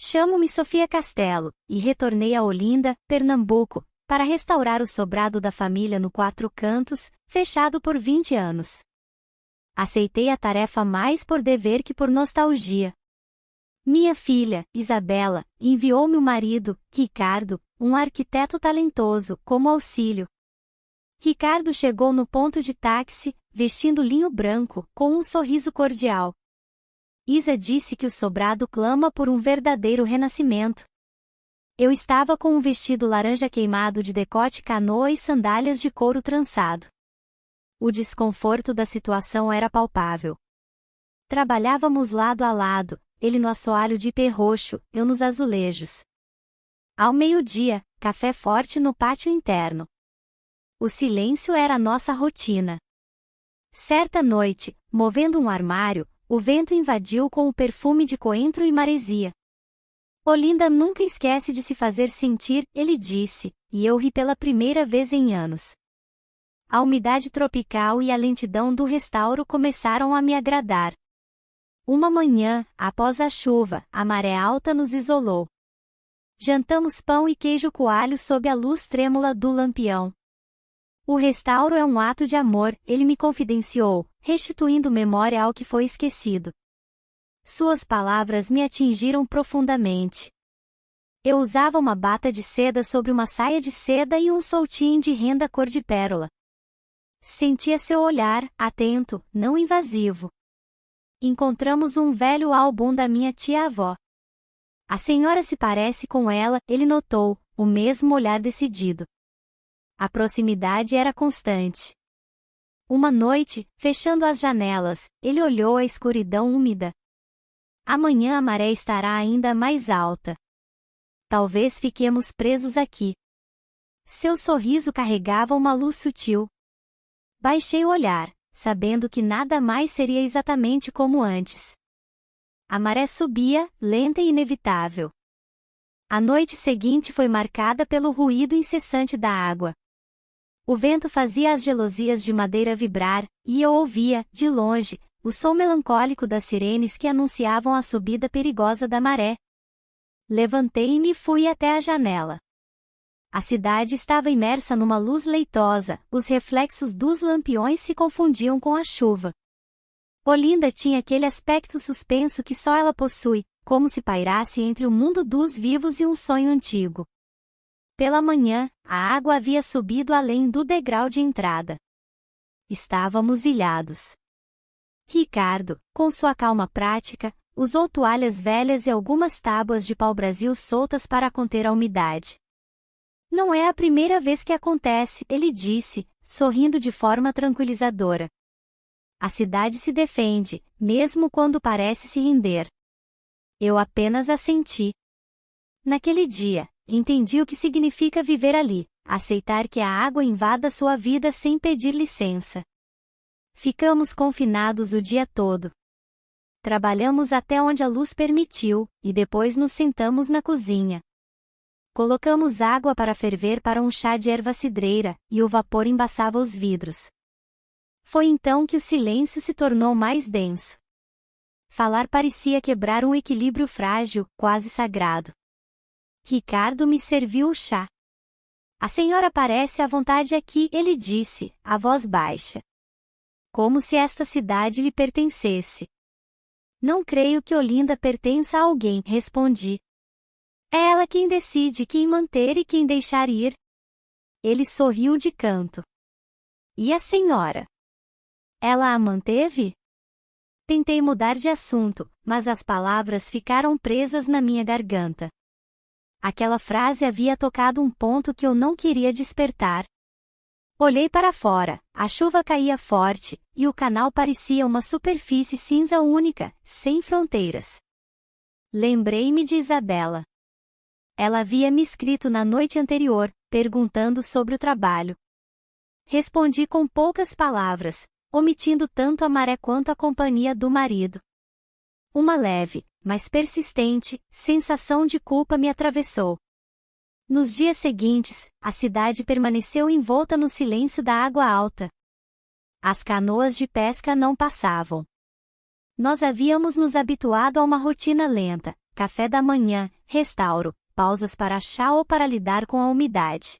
Chamo-me Sofia Castelo, e retornei a Olinda, Pernambuco, para restaurar o sobrado da família no Quatro Cantos, fechado por 20 anos. Aceitei a tarefa mais por dever que por nostalgia. Minha filha, Isabela, enviou-me o marido, Ricardo, um arquiteto talentoso, como auxílio. Ricardo chegou no ponto de táxi, vestindo linho branco, com um sorriso cordial. Isa disse que o sobrado clama por um verdadeiro renascimento. Eu estava com um vestido laranja queimado de decote canoa e sandálias de couro trançado. O desconforto da situação era palpável. Trabalhávamos lado a lado, ele no assoalho de ipê roxo, eu nos azulejos. Ao meio-dia, café forte no pátio interno. O silêncio era nossa rotina. Certa noite, movendo um armário, o vento invadiu com o perfume de coentro e maresia. Olinda nunca esquece de se fazer sentir, ele disse, e eu ri pela primeira vez em anos. A umidade tropical e a lentidão do restauro começaram a me agradar. Uma manhã, após a chuva, a maré alta nos isolou. Jantamos pão e queijo coalho sob a luz trêmula do lampião. O restauro é um ato de amor, ele me confidenciou, restituindo memória ao que foi esquecido. Suas palavras me atingiram profundamente. Eu usava uma bata de seda sobre uma saia de seda e um soltinho de renda cor de pérola. Sentia seu olhar, atento, não invasivo. Encontramos um velho álbum da minha tia-avó. A senhora se parece com ela, ele notou, o mesmo olhar decidido. A proximidade era constante. Uma noite, fechando as janelas, ele olhou a escuridão úmida. Amanhã a maré estará ainda mais alta. Talvez fiquemos presos aqui. Seu sorriso carregava uma luz sutil. Baixei o olhar, sabendo que nada mais seria exatamente como antes. A maré subia, lenta e inevitável. A noite seguinte foi marcada pelo ruído incessante da água. O vento fazia as gelosias de madeira vibrar, e eu ouvia, de longe, o som melancólico das sirenes que anunciavam a subida perigosa da maré. Levantei-me e fui até a janela. A cidade estava imersa numa luz leitosa, os reflexos dos lampiões se confundiam com a chuva. Olinda tinha aquele aspecto suspenso que só ela possui, como se pairasse entre o mundo dos vivos e um sonho antigo. Pela manhã, a água havia subido além do degrau de entrada. Estávamos ilhados. Ricardo, com sua calma prática, usou toalhas velhas e algumas tábuas de pau-brasil soltas para conter a umidade. Não é a primeira vez que acontece, ele disse, sorrindo de forma tranquilizadora. A cidade se defende, mesmo quando parece se render. Eu apenas assenti. Naquele dia, entendi o que significa viver ali, aceitar que a água invada sua vida sem pedir licença. Ficamos confinados o dia todo. Trabalhamos até onde a luz permitiu, e depois nos sentamos na cozinha. Colocamos água para ferver para um chá de erva cidreira, e o vapor embaçava os vidros. Foi então que o silêncio se tornou mais denso. Falar parecia quebrar um equilíbrio frágil, quase sagrado. Ricardo me serviu o chá. A senhora parece à vontade aqui, ele disse, a voz baixa. Como se esta cidade lhe pertencesse. Não creio que Olinda pertença a alguém, respondi. É ela quem decide quem manter e quem deixar ir. Ele sorriu de canto. E a senhora? Ela a manteve? Tentei mudar de assunto, mas as palavras ficaram presas na minha garganta. Aquela frase havia tocado um ponto que eu não queria despertar. Olhei para fora, a chuva caía forte, e o canal parecia uma superfície cinza única, sem fronteiras. Lembrei-me de Isabela. Ela havia me escrito na noite anterior, perguntando sobre o trabalho. Respondi com poucas palavras, omitindo tanto a maré quanto a companhia do marido. Uma leve, mas persistente, sensação de culpa me atravessou. Nos dias seguintes, a cidade permaneceu envolta no silêncio da água alta. As canoas de pesca não passavam. Nós havíamos nos habituado a uma rotina lenta, café da manhã, restauro, pausas para chá ou para lidar com a umidade.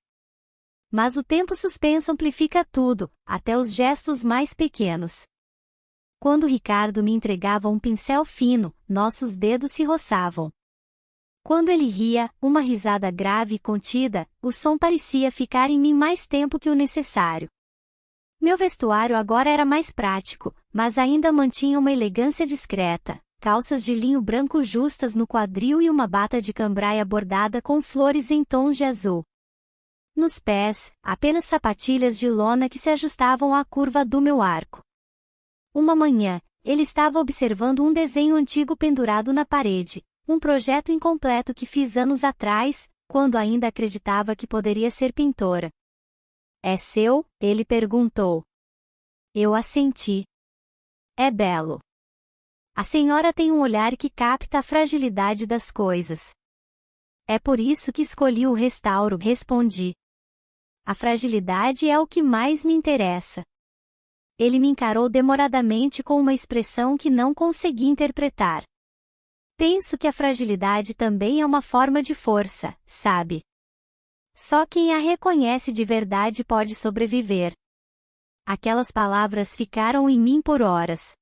Mas o tempo suspenso amplifica tudo, até os gestos mais pequenos. Quando Ricardo me entregava um pincel fino, nossos dedos se roçavam. Quando ele ria, uma risada grave e contida, o som parecia ficar em mim mais tempo que o necessário. Meu vestuário agora era mais prático, mas ainda mantinha uma elegância discreta, calças de linho branco justas no quadril e uma bata de cambraia bordada com flores em tons de azul. Nos pés, apenas sapatilhas de lona que se ajustavam à curva do meu arco. Uma manhã, ele estava observando um desenho antigo pendurado na parede, um projeto incompleto que fiz anos atrás, quando ainda acreditava que poderia ser pintora. É seu? Ele perguntou. Eu assenti. É belo. A senhora tem um olhar que capta a fragilidade das coisas. É por isso que escolhi o restauro, respondi. A fragilidade é o que mais me interessa. Ele me encarou demoradamente com uma expressão que não consegui interpretar. Penso que a fragilidade também é uma forma de força, sabe? Só quem a reconhece de verdade pode sobreviver. Aquelas palavras ficaram em mim por horas.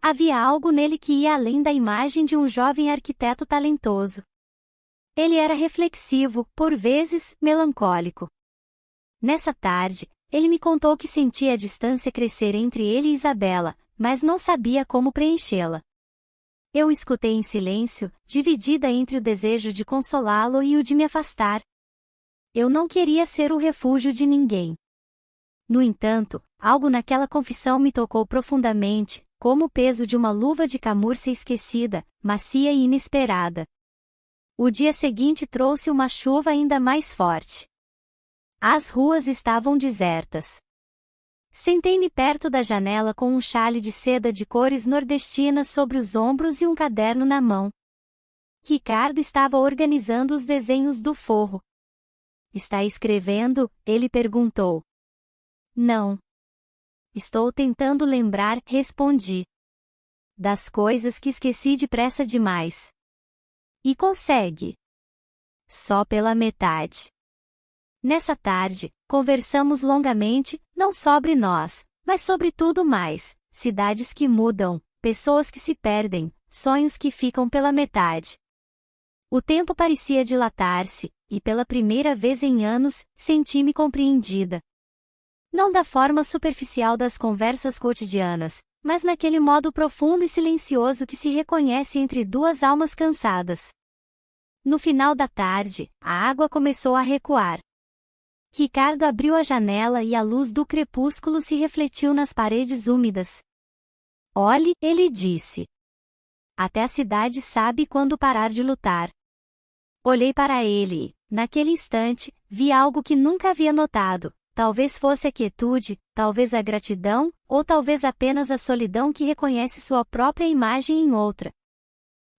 Havia algo nele que ia além da imagem de um jovem arquiteto talentoso. Ele era reflexivo, por vezes, melancólico. Nessa tarde, ele me contou que sentia a distância crescer entre ele e Isabela, mas não sabia como preenchê-la. Eu escutei em silêncio, dividida entre o desejo de consolá-lo e o de me afastar. Eu não queria ser o refúgio de ninguém. No entanto, algo naquela confissão me tocou profundamente, como o peso de uma luva de camurça esquecida, macia e inesperada. O dia seguinte trouxe uma chuva ainda mais forte. As ruas estavam desertas. Sentei-me perto da janela com um chale de seda de cores nordestinas sobre os ombros e um caderno na mão. Ricardo estava organizando os desenhos do forro. Está escrevendo? Ele perguntou. Não. Estou tentando lembrar, respondi. Das coisas que esqueci depressa demais. E consegue? Só pela metade. Nessa tarde, conversamos longamente, não sobre nós, mas sobre tudo mais, cidades que mudam, pessoas que se perdem, sonhos que ficam pela metade. O tempo parecia dilatar-se, e pela primeira vez em anos, senti-me compreendida. Não da forma superficial das conversas cotidianas, mas naquele modo profundo e silencioso que se reconhece entre duas almas cansadas. No final da tarde, a água começou a recuar. Ricardo abriu a janela e a luz do crepúsculo se refletiu nas paredes úmidas. Olhe, ele disse. Até a cidade sabe quando parar de lutar. Olhei para ele e, naquele instante, vi algo que nunca havia notado. Talvez fosse a quietude, talvez a gratidão, ou talvez apenas a solidão que reconhece sua própria imagem em outra.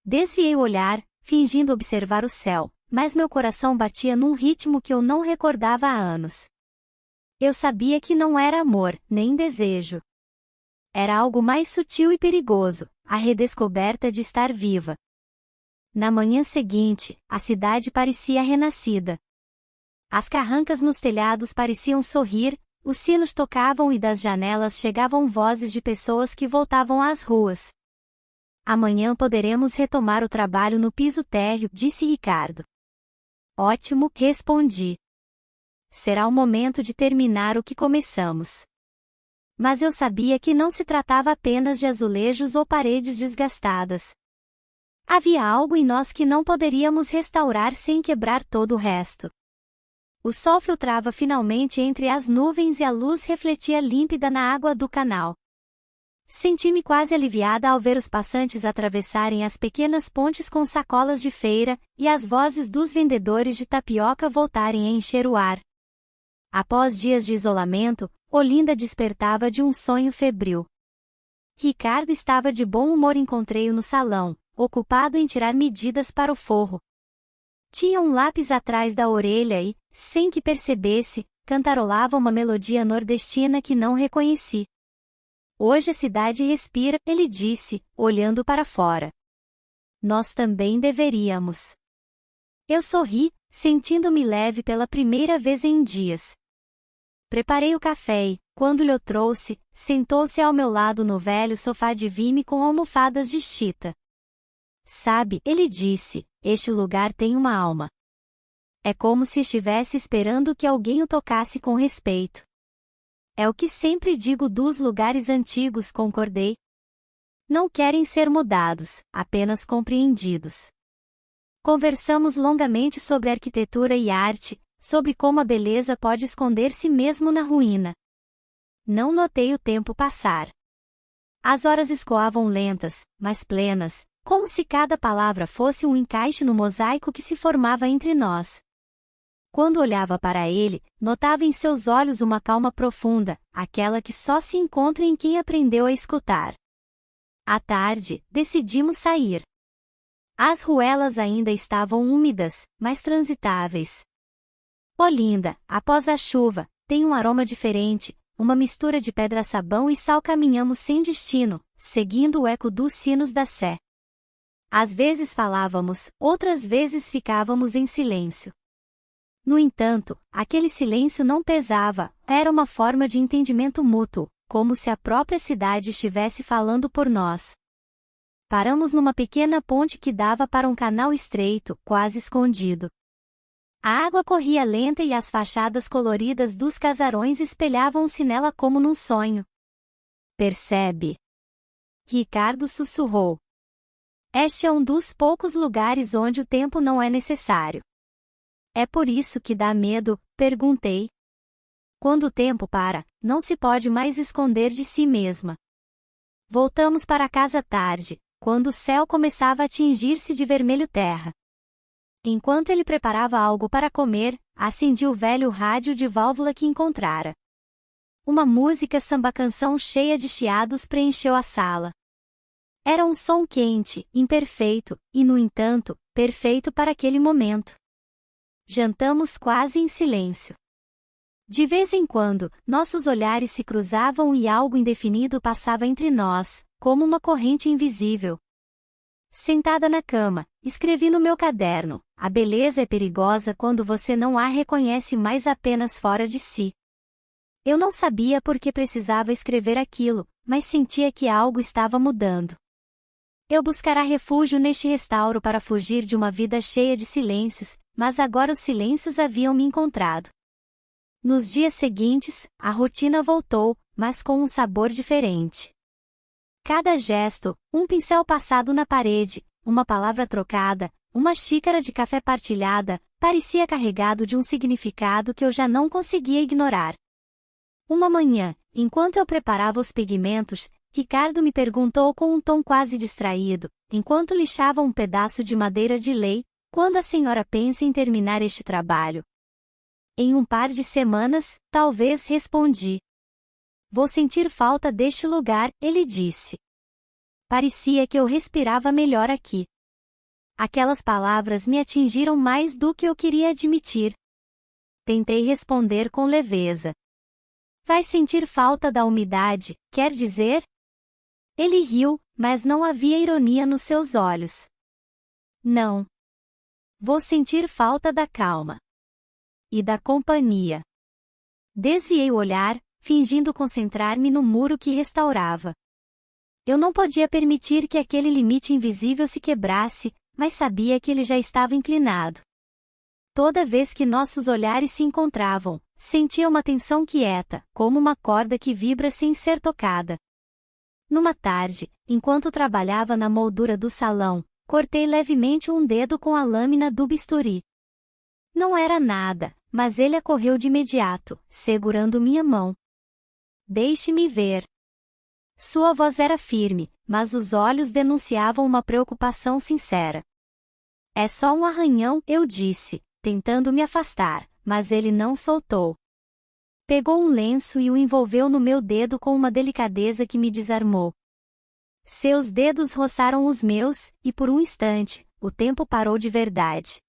Desviei o olhar, fingindo observar o céu, mas meu coração batia num ritmo que eu não recordava há anos. Eu sabia que não era amor, nem desejo. Era algo mais sutil e perigoso, a redescoberta de estar viva. Na manhã seguinte, a cidade parecia renascida. As carrancas nos telhados pareciam sorrir, os sinos tocavam e das janelas chegavam vozes de pessoas que voltavam às ruas. Amanhã poderemos retomar o trabalho no piso térreo, disse Ricardo. Ótimo, respondi. Será o momento de terminar o que começamos. Mas eu sabia que não se tratava apenas de azulejos ou paredes desgastadas. Havia algo em nós que não poderíamos restaurar sem quebrar todo o resto. O sol filtrava finalmente entre as nuvens e a luz refletia límpida na água do canal. Senti-me quase aliviada ao ver os passantes atravessarem as pequenas pontes com sacolas de feira, e as vozes dos vendedores de tapioca voltarem a encher o ar. Após dias de isolamento, Olinda despertava de um sonho febril. Ricardo estava de bom humor, encontrei-o no salão, ocupado em tirar medidas para o forro. Tinha um lápis atrás da orelha e, sem que percebesse, cantarolava uma melodia nordestina que não reconheci. Hoje a cidade respira, ele disse, olhando para fora. Nós também deveríamos. Eu sorri, sentindo-me leve pela primeira vez em dias. Preparei o café e, quando lhe o trouxe, sentou-se ao meu lado no velho sofá de vime com almofadas de chita. Sabe, ele disse, este lugar tem uma alma. É como se estivesse esperando que alguém o tocasse com respeito. É o que sempre digo dos lugares antigos, concordei. Não querem ser mudados, apenas compreendidos. Conversamos longamente sobre arquitetura e arte, sobre como a beleza pode esconder-se mesmo na ruína. Não notei o tempo passar. As horas escoavam lentas, mas plenas, como se cada palavra fosse um encaixe no mosaico que se formava entre nós. Quando olhava para ele, notava em seus olhos uma calma profunda, aquela que só se encontra em quem aprendeu a escutar. À tarde, decidimos sair. As ruelas ainda estavam úmidas, mas transitáveis. Olinda, após a chuva, tem um aroma diferente, uma mistura de pedra-sabão e sal. Caminhamos sem destino, seguindo o eco dos sinos da Sé. Às vezes falávamos, outras vezes ficávamos em silêncio. No entanto, aquele silêncio não pesava, era uma forma de entendimento mútuo, como se a própria cidade estivesse falando por nós. Paramos numa pequena ponte que dava para um canal estreito, quase escondido. A água corria lenta e as fachadas coloridas dos casarões espelhavam-se nela como num sonho. Percebe? Ricardo sussurrou. Este é um dos poucos lugares onde o tempo não é necessário. É por isso que dá medo, perguntei. Quando o tempo para, não se pode mais esconder de si mesma. Voltamos para casa tarde, quando o céu começava a tingir-se de vermelho terra. Enquanto ele preparava algo para comer, acendi o velho rádio de válvula que encontrara. Uma música samba-canção cheia de chiados preencheu a sala. Era um som quente, imperfeito, e no entanto, perfeito para aquele momento. Jantamos quase em silêncio. De vez em quando, nossos olhares se cruzavam e algo indefinido passava entre nós, como uma corrente invisível. Sentada na cama, escrevi no meu caderno: a beleza é perigosa quando você não a reconhece mais apenas fora de si. Eu não sabia por que precisava escrever aquilo, mas sentia que algo estava mudando. Eu buscara refúgio neste restauro para fugir de uma vida cheia de silêncios, mas agora os silêncios haviam me encontrado. Nos dias seguintes, a rotina voltou, mas com um sabor diferente. Cada gesto, um pincel passado na parede, uma palavra trocada, uma xícara de café partilhada, parecia carregado de um significado que eu já não conseguia ignorar. Uma manhã, enquanto eu preparava os pigmentos, Ricardo me perguntou com um tom quase distraído, enquanto lixava um pedaço de madeira de lei: quando a senhora pensa em terminar este trabalho? Em um par de semanas, talvez, respondi. Vou sentir falta deste lugar, ele disse. Parecia que eu respirava melhor aqui. Aquelas palavras me atingiram mais do que eu queria admitir. Tentei responder com leveza. Vai sentir falta da umidade, quer dizer? Ele riu, mas não havia ironia nos seus olhos. Não. Vou sentir falta da calma. E da companhia. Desviei o olhar, fingindo concentrar-me no muro que restaurava. Eu não podia permitir que aquele limite invisível se quebrasse, mas sabia que ele já estava inclinado. Toda vez que nossos olhares se encontravam, sentia uma tensão quieta, como uma corda que vibra sem ser tocada. Numa tarde, enquanto trabalhava na moldura do salão, cortei levemente um dedo com a lâmina do bisturi. Não era nada, mas ele acorreu de imediato, segurando minha mão. Deixe-me ver. Sua voz era firme, mas os olhos denunciavam uma preocupação sincera. É só um arranhão, eu disse, tentando me afastar, mas ele não soltou. Pegou um lenço e o envolveu no meu dedo com uma delicadeza que me desarmou. Seus dedos roçaram os meus, e por um instante, o tempo parou de verdade.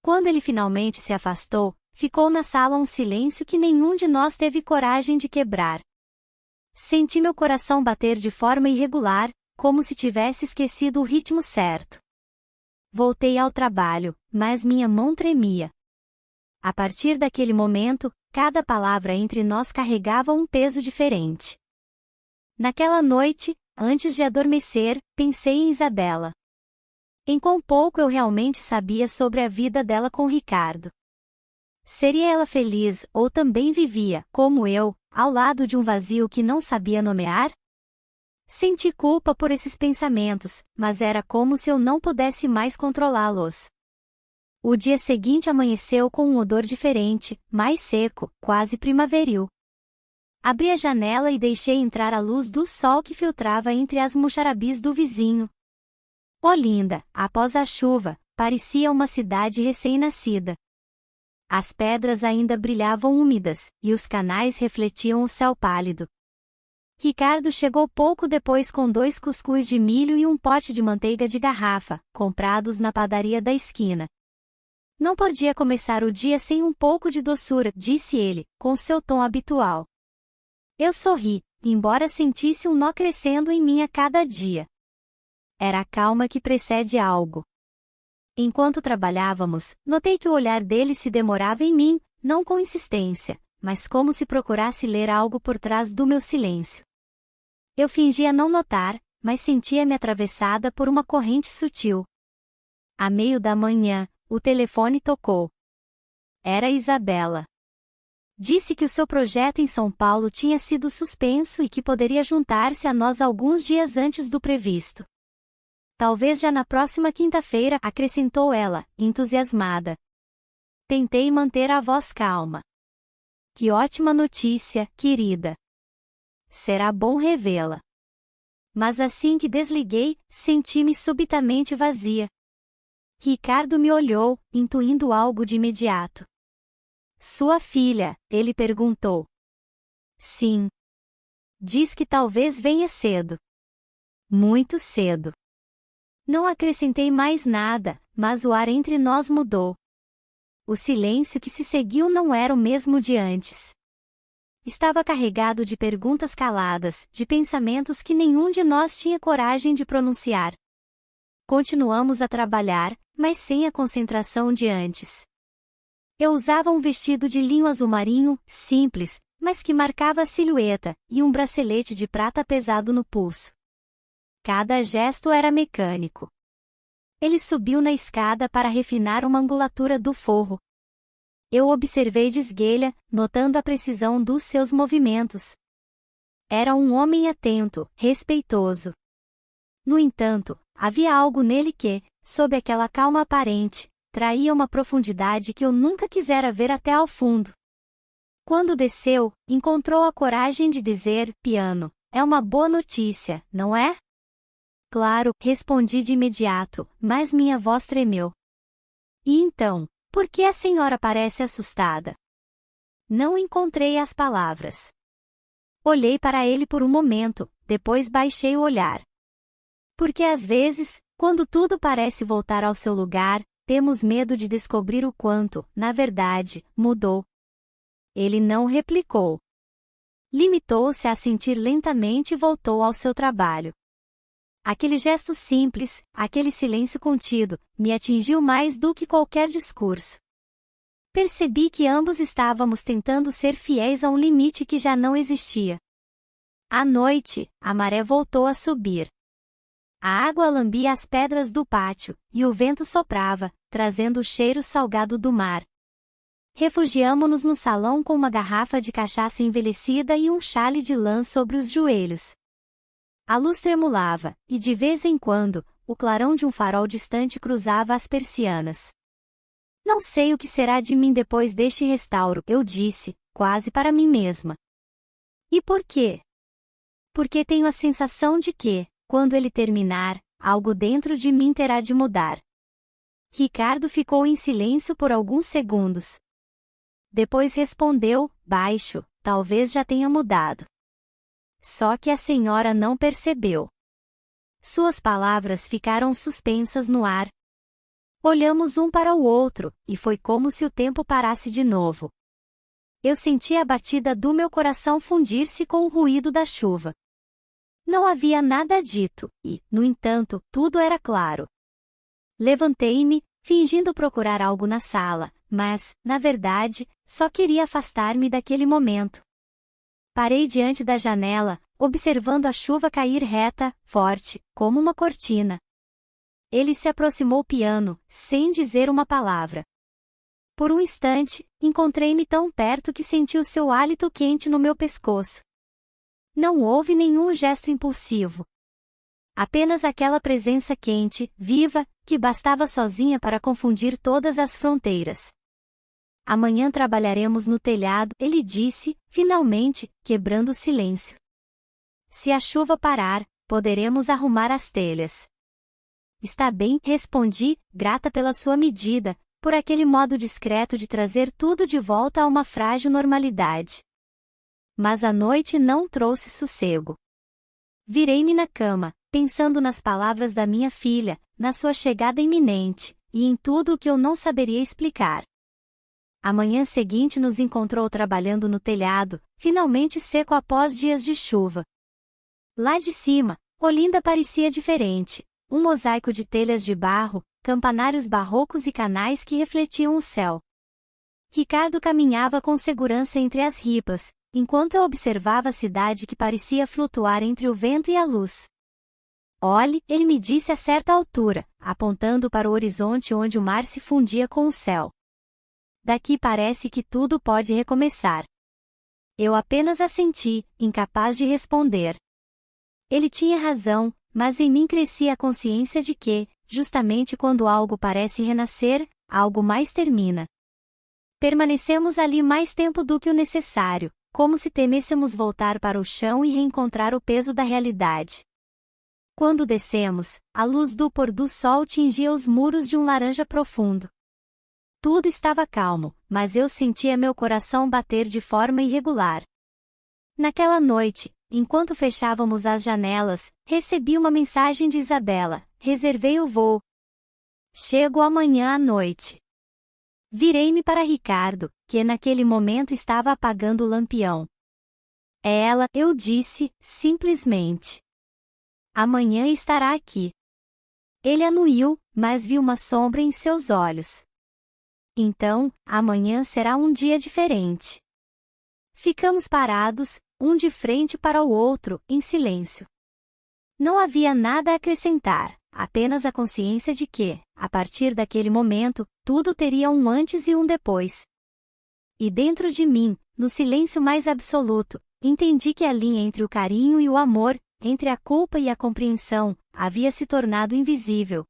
Quando ele finalmente se afastou, ficou na sala um silêncio que nenhum de nós teve coragem de quebrar. Senti meu coração bater de forma irregular, como se tivesse esquecido o ritmo certo. Voltei ao trabalho, mas minha mão tremia. A partir daquele momento, cada palavra entre nós carregava um peso diferente. Naquela noite, antes de adormecer, pensei em Isabela. Em quão pouco eu realmente sabia sobre a vida dela com Ricardo. Seria ela feliz ou também vivia, como eu, ao lado de um vazio que não sabia nomear? Senti culpa por esses pensamentos, mas era como se eu não pudesse mais controlá-los. O dia seguinte amanheceu com um odor diferente, mais seco, quase primaveril. Abri a janela e deixei entrar a luz do sol que filtrava entre as muxarabis do vizinho. Olinda, após a chuva, parecia uma cidade recém-nascida. As pedras ainda brilhavam úmidas, e os canais refletiam o céu pálido. Ricardo chegou pouco depois com 2 cuscuz de milho e um pote de manteiga de garrafa, comprados na padaria da esquina. Não podia começar o dia sem um pouco de doçura, disse ele, com seu tom habitual. Eu sorri, embora sentisse um nó crescendo em mim a cada dia. Era a calma que precede algo. Enquanto trabalhávamos, notei que o olhar dele se demorava em mim, não com insistência, mas como se procurasse ler algo por trás do meu silêncio. Eu fingia não notar, mas sentia-me atravessada por uma corrente sutil. À meio da manhã, o telefone tocou. Era Isabela. Disse que o seu projeto em São Paulo tinha sido suspenso e que poderia juntar-se a nós alguns dias antes do previsto. Talvez já na próxima quinta-feira, acrescentou ela, entusiasmada. Tentei manter a voz calma. Que ótima notícia, querida. Será bom revê-la. Mas assim que desliguei, senti-me subitamente vazia. Ricardo me olhou, intuindo algo de imediato. Sua filha, ele perguntou. Sim. Diz que talvez venha cedo. Muito cedo. Não acrescentei mais nada, mas o ar entre nós mudou. O silêncio que se seguiu não era o mesmo de antes. Estava carregado de perguntas caladas, de pensamentos que nenhum de nós tinha coragem de pronunciar. Continuamos a trabalhar, mas sem a concentração de antes. Eu usava um vestido de linho azul marinho, simples, mas que marcava a silhueta, e um bracelete de prata pesado no pulso. Cada gesto era mecânico. Ele subiu na escada para refinar uma angulatura do forro. Eu observei de esguelha, notando a precisão dos seus movimentos. Era um homem atento, respeitoso. No entanto, havia algo nele que, sob aquela calma aparente, traía uma profundidade que eu nunca quisera ver até ao fundo. Quando desceu, encontrou a coragem de dizer, piano, é uma boa notícia, não é? Claro, respondi de imediato, mas minha voz tremeu. E então, por que a senhora parece assustada? Não encontrei as palavras. Olhei para ele por um momento, depois baixei o olhar. Porque às vezes, quando tudo parece voltar ao seu lugar, temos medo de descobrir o quanto, na verdade, mudou. Ele não replicou. Limitou-se a sentir lentamente e voltou ao seu trabalho. Aquele gesto simples, aquele silêncio contido, me atingiu mais do que qualquer discurso. Percebi que ambos estávamos tentando ser fiéis a um limite que já não existia. À noite, a maré voltou a subir. A água lambia as pedras do pátio, e o vento soprava, trazendo o cheiro salgado do mar. Refugiamo-nos no salão com uma garrafa de cachaça envelhecida e um xale de lã sobre os joelhos. A luz tremulava, e de vez em quando, o clarão de um farol distante cruzava as persianas. Não sei o que será de mim depois deste restauro, eu disse, quase para mim mesma. E por quê? Porque tenho a sensação de que, quando ele terminar, algo dentro de mim terá de mudar. Ricardo ficou em silêncio por alguns segundos. Depois respondeu, baixo, talvez já tenha mudado. Só que a senhora não percebeu. Suas palavras ficaram suspensas no ar. Olhamos um para o outro, e foi como se o tempo parasse de novo. Eu senti a batida do meu coração fundir-se com o ruído da chuva. Não havia nada dito, e, no entanto, tudo era claro. Levantei-me, fingindo procurar algo na sala, mas, na verdade, só queria afastar-me daquele momento. Parei diante da janela, observando a chuva cair reta, forte, como uma cortina. Ele se aproximou piano, sem dizer uma palavra. Por um instante, encontrei-me tão perto que senti o seu hálito quente no meu pescoço. Não houve nenhum gesto impulsivo. Apenas aquela presença quente, viva, que bastava sozinha para confundir todas as fronteiras. Amanhã trabalharemos no telhado, ele disse, finalmente, quebrando o silêncio. Se a chuva parar, poderemos arrumar as telhas. Está bem, respondi, grata pela sua medida, por aquele modo discreto de trazer tudo de volta a uma frágil normalidade. Mas a noite não trouxe sossego. Virei-me na cama, pensando nas palavras da minha filha, na sua chegada iminente, e em tudo o que eu não saberia explicar. A manhã seguinte nos encontrou trabalhando no telhado, finalmente seco após dias de chuva. Lá de cima, Olinda parecia diferente, um mosaico de telhas de barro, campanários barrocos e canais que refletiam o céu. Ricardo caminhava com segurança entre as ripas, enquanto eu observava a cidade que parecia flutuar entre o vento e a luz. Olhe, ele me disse a certa altura, apontando para o horizonte onde o mar se fundia com o céu. Daqui parece que tudo pode recomeçar. Eu apenas assenti, incapaz de responder. Ele tinha razão, mas em mim crescia a consciência de que, justamente quando algo parece renascer, algo mais termina. Permanecemos ali mais tempo do que o necessário, como se temêssemos voltar para o chão e reencontrar o peso da realidade. Quando descemos, a luz do pôr do sol tingia os muros de um laranja profundo. Tudo estava calmo, mas eu sentia meu coração bater de forma irregular. Naquela noite, enquanto fechávamos as janelas, recebi uma mensagem de Isabela: reservei o voo. Chego amanhã à noite. Virei-me para Ricardo, que naquele momento estava apagando o lampião. É ela, eu disse, simplesmente. Amanhã estará aqui. Ele anuiu, mas vi uma sombra em seus olhos. Então, amanhã será um dia diferente. Ficamos parados, um de frente para o outro, em silêncio. Não havia nada a acrescentar, apenas a consciência de que, a partir daquele momento, tudo teria um antes e um depois. E dentro de mim, no silêncio mais absoluto, entendi que a linha entre o carinho e o amor, entre a culpa e a compreensão, havia se tornado invisível.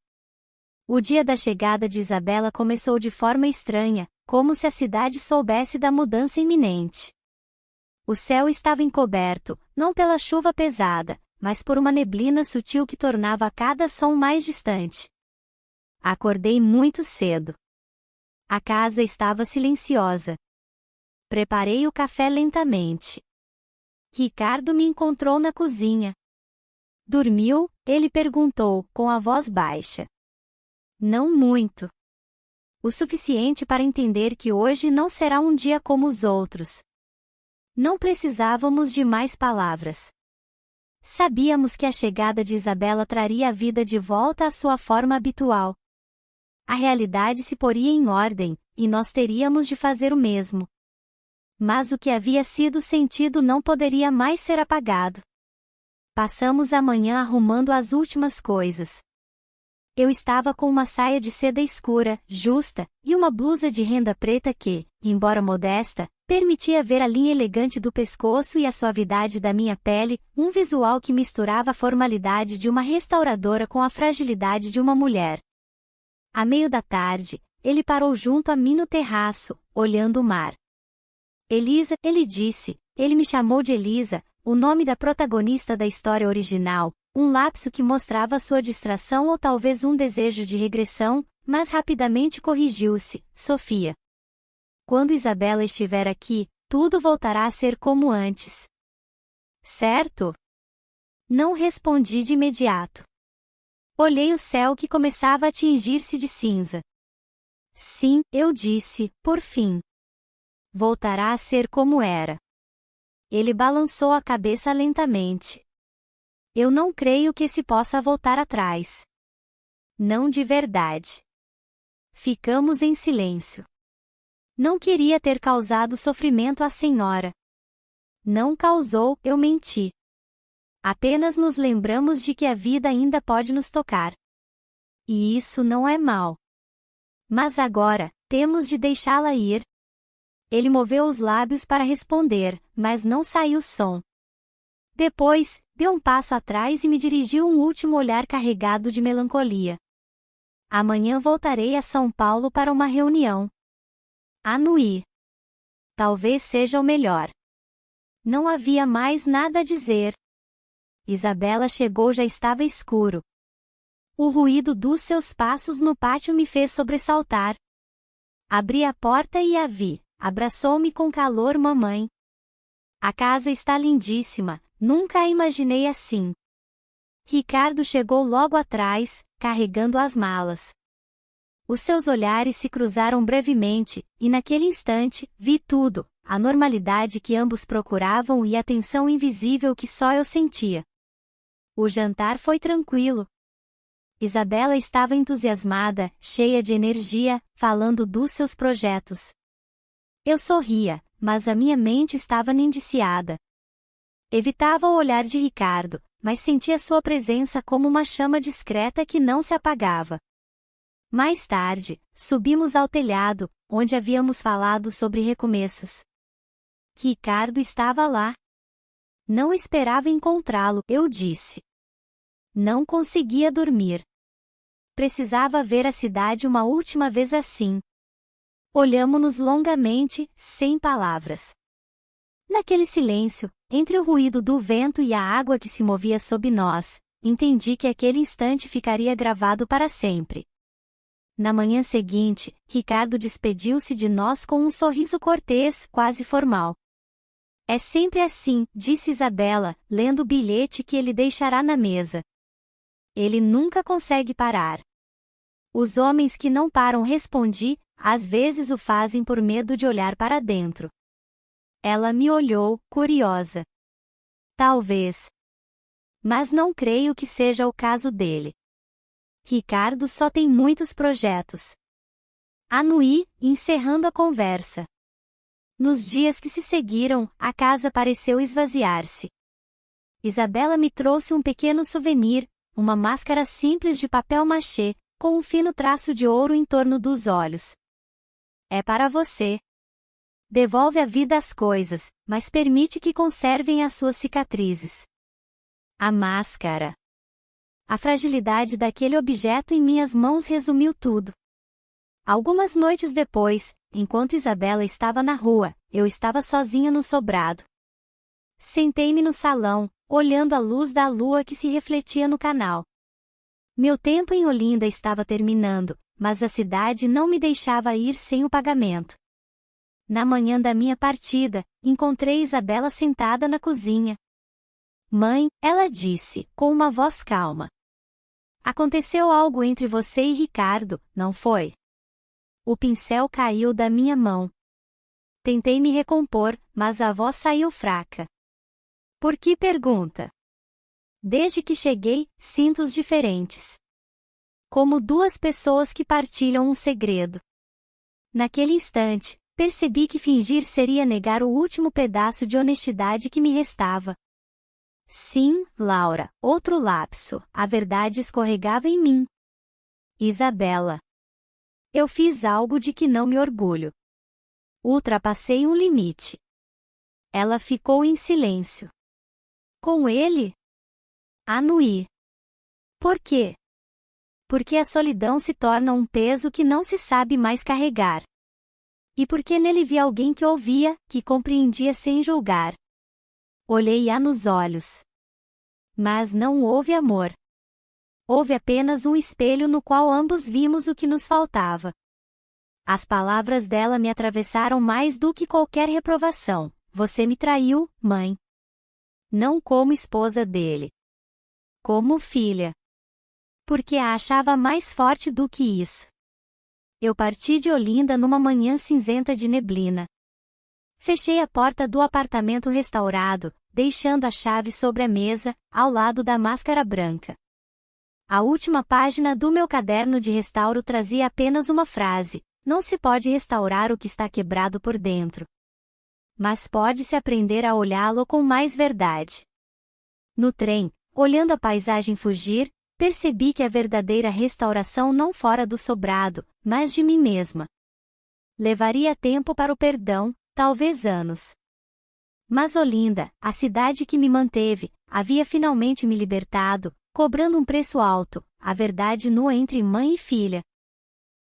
O dia da chegada de Isabela começou de forma estranha, como se a cidade soubesse da mudança iminente. O céu estava encoberto, não pela chuva pesada, mas por uma neblina sutil que tornava cada som mais distante. Acordei muito cedo. A casa estava silenciosa. Preparei o café lentamente. Ricardo me encontrou na cozinha. Dormiu? Ele perguntou, com a voz baixa. Não muito. O suficiente para entender que hoje não será um dia como os outros. Não precisávamos de mais palavras. Sabíamos que a chegada de Isabela traria a vida de volta à sua forma habitual. A realidade se poria em ordem, e nós teríamos de fazer o mesmo. Mas o que havia sido sentido não poderia mais ser apagado. Passamos a manhã arrumando as últimas coisas. Eu estava com uma saia de seda escura, justa, e uma blusa de renda preta que, embora modesta, permitia ver a linha elegante do pescoço e a suavidade da minha pele, um visual que misturava a formalidade de uma restauradora com a fragilidade de uma mulher. À meio da tarde, ele parou junto a mim no terraço, olhando o mar. Elisa, ele disse, ele me chamou de Elisa, o nome da protagonista da história original, um lapso que mostrava sua distração ou talvez um desejo de regressão, mas rapidamente corrigiu-se, Sofia. Quando Isabela estiver aqui, tudo voltará a ser como antes. Certo? Não respondi de imediato. Olhei o céu que começava a tingir-se de cinza. Sim, eu disse, por fim. Voltará a ser como era. Ele balançou a cabeça lentamente. Eu não creio que se possa voltar atrás. Não de verdade. Ficamos em silêncio. Não queria ter causado sofrimento à senhora. Não causou, eu menti. Apenas nos lembramos de que a vida ainda pode nos tocar. E isso não é mal. Mas agora, temos de deixá-la ir. Ele moveu os lábios para responder, mas não saiu som. Depois, deu um passo atrás e me dirigiu um último olhar carregado de melancolia. Amanhã voltarei a São Paulo para uma reunião. Anuí. Talvez seja o melhor. Não havia mais nada a dizer. Isabela chegou, já estava escuro. O ruído dos seus passos no pátio me fez sobressaltar. Abri a porta e a vi. Abraçou-me com calor, mamãe. A casa está lindíssima, nunca a imaginei assim. Ricardo chegou logo atrás, carregando as malas. Os seus olhares se cruzaram brevemente, e naquele instante, vi tudo, a normalidade que ambos procuravam e a tensão invisível que só eu sentia. O jantar foi tranquilo. Isabela estava entusiasmada, cheia de energia, falando dos seus projetos. Eu sorria, mas a minha mente estava indiciada. Evitava o olhar de Ricardo, mas sentia sua presença como uma chama discreta que não se apagava. Mais tarde, subimos ao telhado, onde havíamos falado sobre recomeços. Ricardo estava lá. Não esperava encontrá-lo, eu disse. Não conseguia dormir. Precisava ver a cidade uma última vez assim. Olhamo-nos longamente, sem palavras. Naquele silêncio, entre o ruído do vento e a água que se movia sob nós, entendi que aquele instante ficaria gravado para sempre. Na manhã seguinte, Ricardo despediu-se de nós com um sorriso cortês, quase formal. É sempre assim, disse Isabela, lendo o bilhete que ele deixará na mesa. Ele nunca consegue parar. Os homens que não param, respondi, às vezes o fazem por medo de olhar para dentro. Ela me olhou, curiosa. Talvez. Mas não creio que seja o caso dele. Ricardo só tem muitos projetos. Anuí, encerrando a conversa. Nos dias que se seguiram, a casa pareceu esvaziar-se. Isabela me trouxe um pequeno souvenir, uma máscara simples de papel machê, com um fino traço de ouro em torno dos olhos. É para você. Devolve a vida às coisas, mas permite que conservem as suas cicatrizes. A máscara. A fragilidade daquele objeto em minhas mãos resumiu tudo. Algumas noites depois, enquanto Isabela estava na rua, eu estava sozinha no sobrado. Sentei-me no salão, olhando a luz da lua que se refletia no canal. Meu tempo em Olinda estava terminando, mas a cidade não me deixava ir sem o pagamento. Na manhã da minha partida, encontrei Isabela sentada na cozinha. Mãe, ela disse, com uma voz calma. Aconteceu algo entre você e Ricardo, não foi? O pincel caiu da minha mão. Tentei me recompor, mas a voz saiu fraca. Por que pergunta? Desde que cheguei, sinto-os diferentes. Como duas pessoas que partilham um segredo. Naquele instante, percebi que fingir seria negar o último pedaço de honestidade que me restava. Sim, Laura, outro lapso, a verdade escorregava em mim. Isabela. Eu fiz algo de que não me orgulho. Ultrapassei um limite. Ela ficou em silêncio. Com ele? Anuí. Por quê? Porque a solidão se torna um peso que não se sabe mais carregar. E porque nele vi alguém que ouvia, que compreendia sem julgar. Olhei-a nos olhos. Mas não houve amor. Houve apenas um espelho no qual ambos vimos o que nos faltava. As palavras dela me atravessaram mais do que qualquer reprovação. Você me traiu, mãe. Não como esposa dele. Como filha. Porque a achava mais forte do que isso. Eu parti de Olinda numa manhã cinzenta de neblina. Fechei a porta do apartamento restaurado, deixando a chave sobre a mesa, ao lado da máscara branca. A última página do meu caderno de restauro trazia apenas uma frase: não se pode restaurar o que está quebrado por dentro. Mas pode-se aprender a olhá-lo com mais verdade. No trem, olhando a paisagem fugir, percebi que a verdadeira restauração não fora do sobrado, mas de mim mesma. Levaria tempo para o perdão, talvez anos. Mas Olinda, a cidade que me manteve, havia finalmente me libertado, cobrando um preço alto, a verdade nua entre mãe e filha,